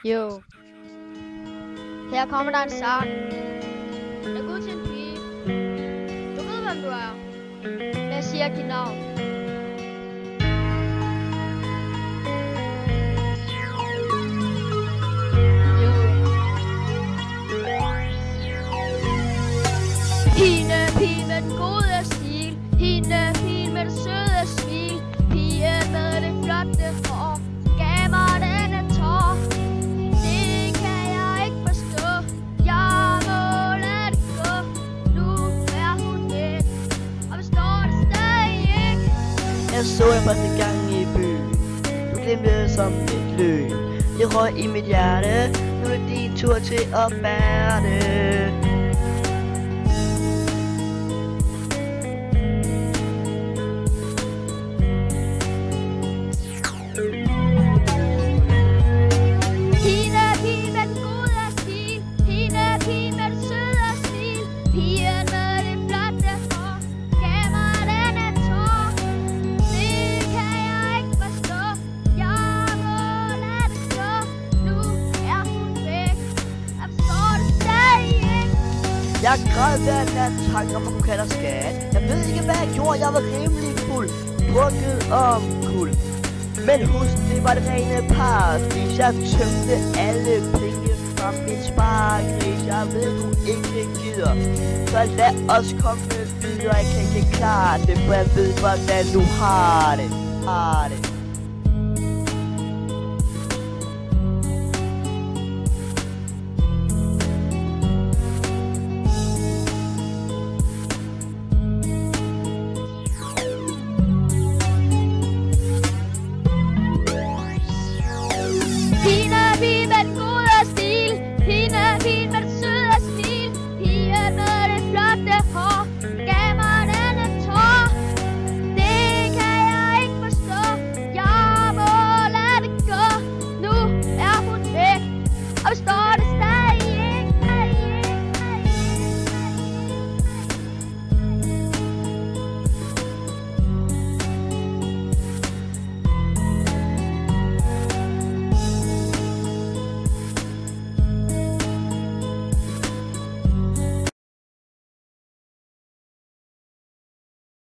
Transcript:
Jo. Her kommer der en sang. Den er god til en pige. Du ved, hvem du er. Lad os sige dit navn. Hende pige med den gode stil. Hende med det søde smil. Pige med det flotte hår. Gav mig denne tår. Det kan jeg ikke forstå. Jeg må lade det gå. Nu er hun væk. Og vi står der stadig ikke. Jeg så dig første gang i byen. Du glemte som et løg. Det røg i mit hjerte. Nu er det din tur til at bære det. Jeg græd hver nat, tanker om kat og skat. Jeg ved ikke hvad jeg gjorde, jeg var rimelig fuld. Drukket omkuld. Men husk, det var det rene party. Jeg tømte alle penge fra min sparegris. Jeg ved du ikke gider. Så lad os komme videre. Jeg kan ikke klare det, for jeg ved hvordan du har det.